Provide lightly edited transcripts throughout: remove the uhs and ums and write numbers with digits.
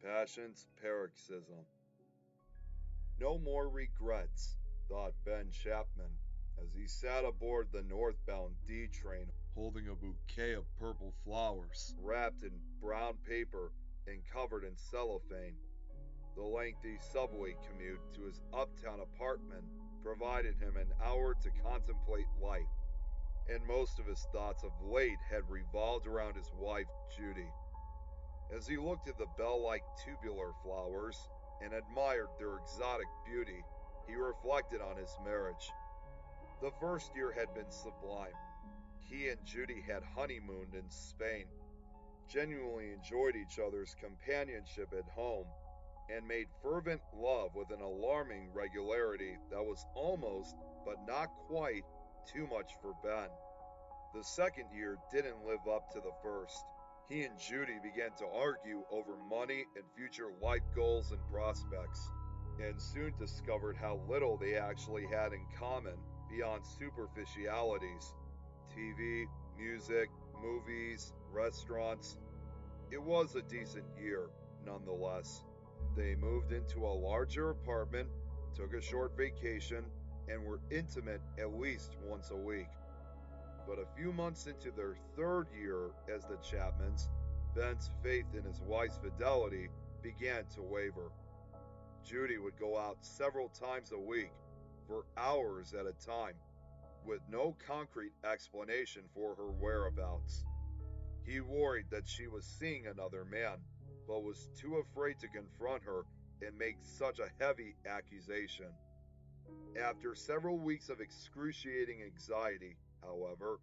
Passion's Paroxysm. No more regrets, thought Ben Chapman as he sat aboard the northbound D train holding a bouquet of purple flowers wrapped in brown paper and covered in cellophane. The lengthy subway commute to his uptown apartment provided him an hour to contemplate life, and most of his thoughts of late had revolved around his wife, Judy. As he looked at the bell-like tubular flowers and admired their exotic beauty, he reflected on his marriage. The first year had been sublime. He and Judy had honeymooned in Spain, genuinely enjoyed each other's companionship at home, and made fervent love with an alarming regularity that was almost, but not quite, too much for Ben. The second year didn't live up to the first. He and Judy began to argue over money and future life goals and prospects, and soon discovered how little they actually had in common beyond superficialities. TV, music, movies, restaurants. It was a decent year, nonetheless. They moved into a larger apartment, took a short vacation, and were intimate at least once a week. But a few months into their third year as the Chapmans, Ben's faith in his wife's fidelity began to waver. Judy would go out several times a week, for hours at a time, with no concrete explanation for her whereabouts. He worried that she was seeing another man, but was too afraid to confront her and make such a heavy accusation. After several weeks of excruciating anxiety, however,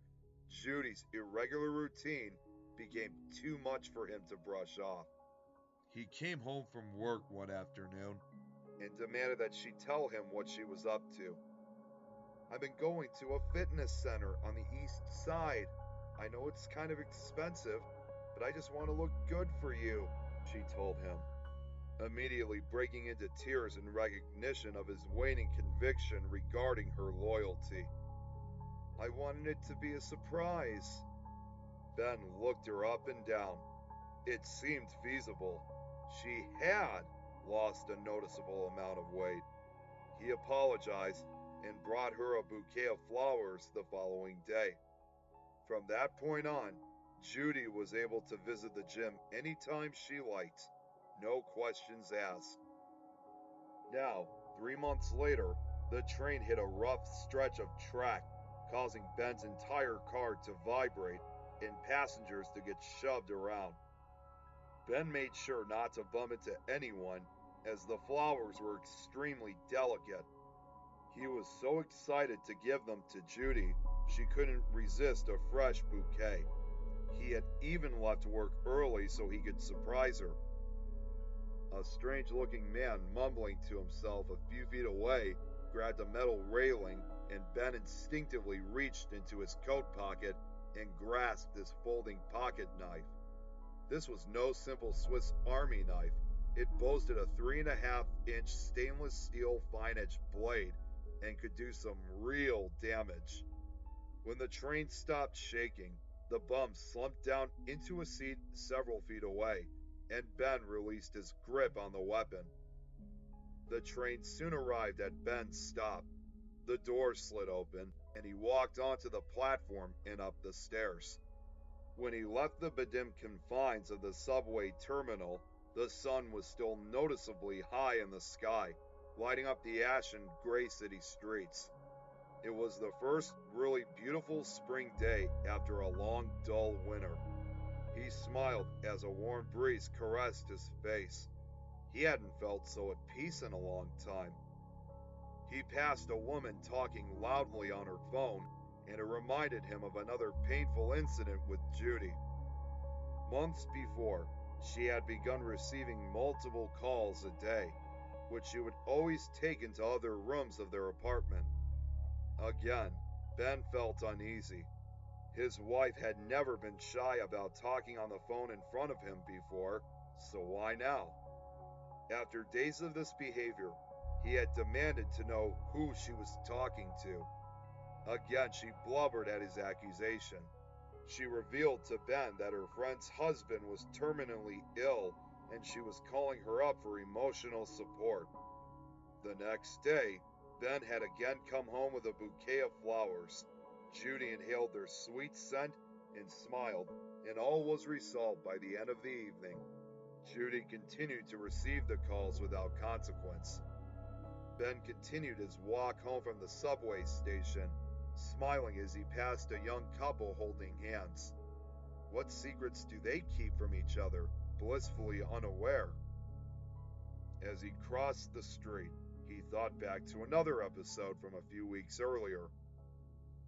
Judy's irregular routine became too much for him to brush off. He came home from work one afternoon and demanded that she tell him what she was up to. "I've been going to a fitness center on the east side. I know it's kind of expensive, but I just want to look good for you," she told him, immediately breaking into tears in recognition of his waning conviction regarding her loyalty. "I wanted it to be a surprise." Ben looked her up and down. It seemed feasible. She had lost a noticeable amount of weight. He apologized and brought her a bouquet of flowers the following day. From that point on, Judy was able to visit the gym anytime she liked, no questions asked. Now, 3 months later, the train hit a rough stretch of track, causing Ben's entire car to vibrate and passengers to get shoved around. Ben made sure not to bump into anyone, as the flowers were extremely delicate. He was so excited to give them to Judy, she couldn't resist a fresh bouquet. He had even left work early so he could surprise her. A strange-looking man mumbling to himself a few feet away grabbed a metal railing, and Ben instinctively reached into his coat pocket and grasped his folding pocket knife. This was no simple Swiss Army knife. It boasted a 3.5-inch stainless steel fine-edge blade and could do some real damage. When the train stopped shaking, the bum slumped down into a seat several feet away, and Ben released his grip on the weapon. The train soon arrived at Ben's stop. The door slid open, and he walked onto the platform and up the stairs. When he left the bedimmed confines of the subway terminal, the sun was still noticeably high in the sky, lighting up the ashen gray city streets. It was the first really beautiful spring day after a long, dull winter. He smiled as a warm breeze caressed his face. He hadn't felt so at peace in a long time. He passed a woman talking loudly on her phone, and it reminded him of another painful incident with Judy. Months before, she had begun receiving multiple calls a day, which she would always take into other rooms of their apartment. Again, Ben felt uneasy. His wife had never been shy about talking on the phone in front of him before, so why now? After days of this behavior, he had demanded to know who she was talking to. Again, she blubbered at his accusation. She revealed to Ben that her friend's husband was terminally ill and she was calling her up for emotional support. The next day, Ben had again come home with a bouquet of flowers. Judy inhaled their sweet scent and smiled, and all was resolved by the end of the evening. Judy continued to receive the calls without consequence. Ben continued his walk home from the subway station, smiling as he passed a young couple holding hands. What secrets do they keep from each other, blissfully unaware? As he crossed the street, he thought back to another episode from a few weeks earlier.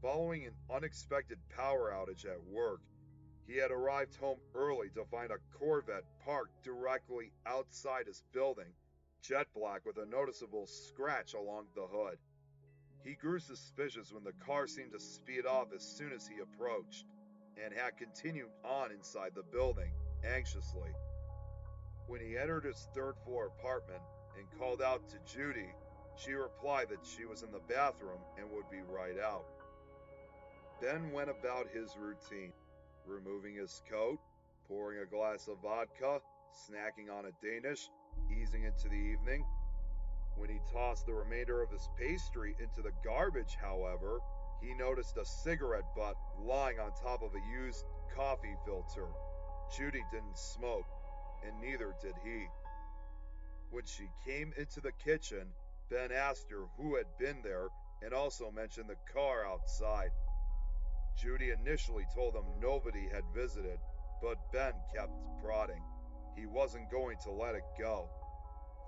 Following an unexpected power outage at work, he had arrived home early to find a Corvette parked directly outside his building, jet black with a noticeable scratch along the hood. He grew suspicious when the car seemed to speed off as soon as he approached, and had continued on inside the building, anxiously. When he entered his third floor apartment and called out to Judy, she replied that she was in the bathroom and would be right out. Ben went about his routine, removing his coat, pouring a glass of vodka, snacking on a Danish, easing into the evening. When he tossed the remainder of his pastry into the garbage, however, he noticed a cigarette butt lying on top of a used coffee filter. Judy didn't smoke, and neither did he. When she came into the kitchen, Ben asked her who had been there and also mentioned the car outside. Judy initially told him nobody had visited, but Ben kept prodding. He wasn't going to let it go.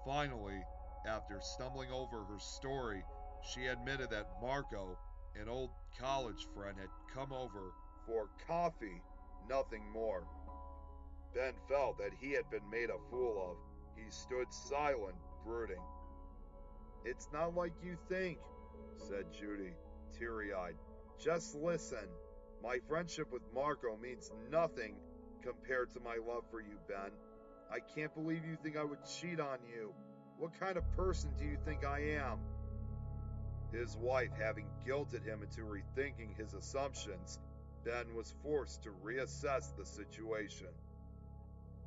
Finally, after stumbling over her story, she admitted that Marco, an old college friend, had come over for coffee, nothing more. Ben felt that he had been made a fool of. He stood silent, brooding. "It's not like you think," said Judy, teary-eyed. "Just listen. My friendship with Marco means nothing compared to my love for you, Ben. I can't believe you think I would cheat on you. What kind of person do you think I am?" His wife having guilted him into rethinking his assumptions, Ben was forced to reassess the situation.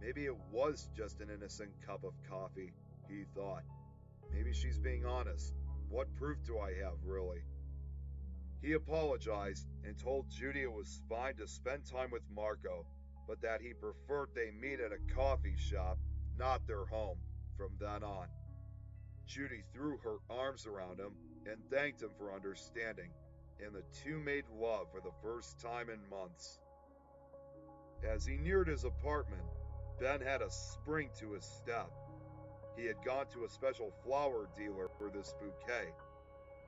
Maybe it was just an innocent cup of coffee, he thought. Maybe she's being honest. What proof do I have, really? He apologized and told Judy it was fine to spend time with Marco, but that he preferred they meet at a coffee shop, not their home, from then on. Judy threw her arms around him and thanked him for understanding, and the two made love for the first time in months. As he neared his apartment, Ben had a spring to his step. He had gone to a special flower dealer for this bouquet.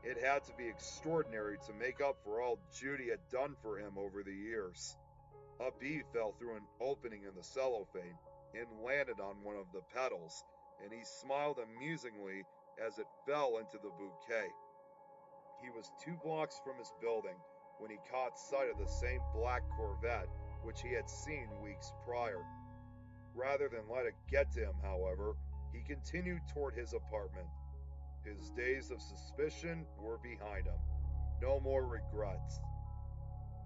It had to be extraordinary to make up for all Judy had done for him over the years. A bee fell through an opening in the cellophane and landed on one of the petals, and he smiled amusingly as it fell into the bouquet. He was 2 blocks from his building when he caught sight of the same black Corvette which he had seen weeks prior. Rather than let it get to him, however, he continued toward his apartment. His days of suspicion were behind him. No more regrets.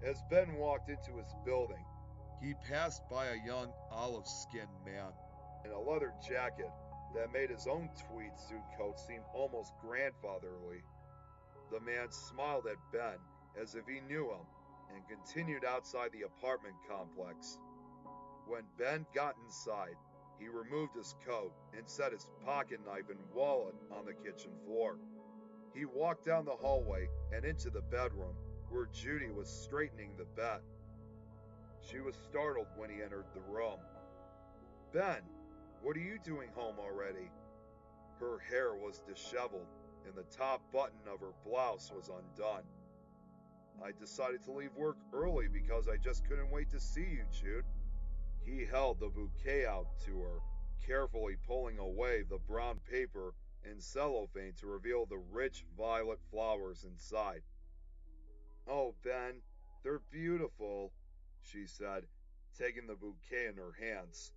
As Ben walked into his building, he passed by a young olive-skinned man in a leather jacket that made his own tweed suit coat seem almost grandfatherly. The man smiled at Ben as if he knew him and continued outside the apartment complex. When Ben got inside, he removed his coat and set his pocket knife and wallet on the kitchen floor. He walked down the hallway and into the bedroom where Judy was straightening the bed. She was startled when he entered the room. "Ben, what are you doing home already?" Her hair was disheveled and the top button of her blouse was undone. "I decided to leave work early because I just couldn't wait to see you, Jude." He held the bouquet out to her, carefully pulling away the brown paper and cellophane to reveal the rich violet flowers inside. "Oh, Ben, they're beautiful," she said, taking the bouquet in her hands.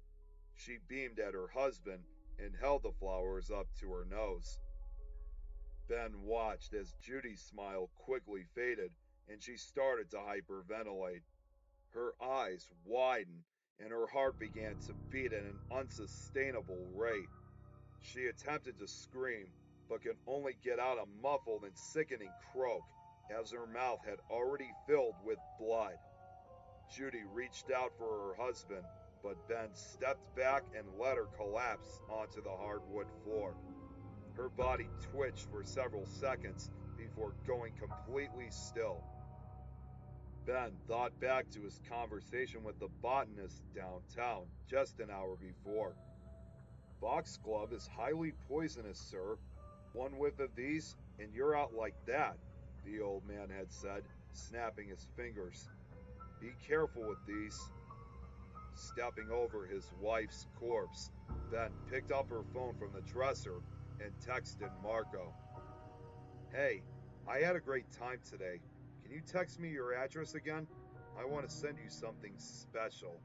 She beamed at her husband and held the flowers up to her nose. Ben watched as Judy's smile quickly faded and she started to hyperventilate. Her eyes widened and her heart began to beat at an unsustainable rate. She attempted to scream, but could only get out a muffled and sickening croak, as her mouth had already filled with blood. Judy reached out for her husband, but Ben stepped back and let her collapse onto the hardwood floor. Her body twitched for several seconds before going completely still. Ben thought back to his conversation with the botanist downtown just an hour before. Foxglove is highly poisonous, sir. One whiff of these, and you're out like that, the old man had said, snapping his fingers. Be careful with these. Stepping over his wife's corpse, Ben picked up her phone from the dresser and texted Marco. Hey, I had a great time today. Can you text me your address again? I want to send you something special.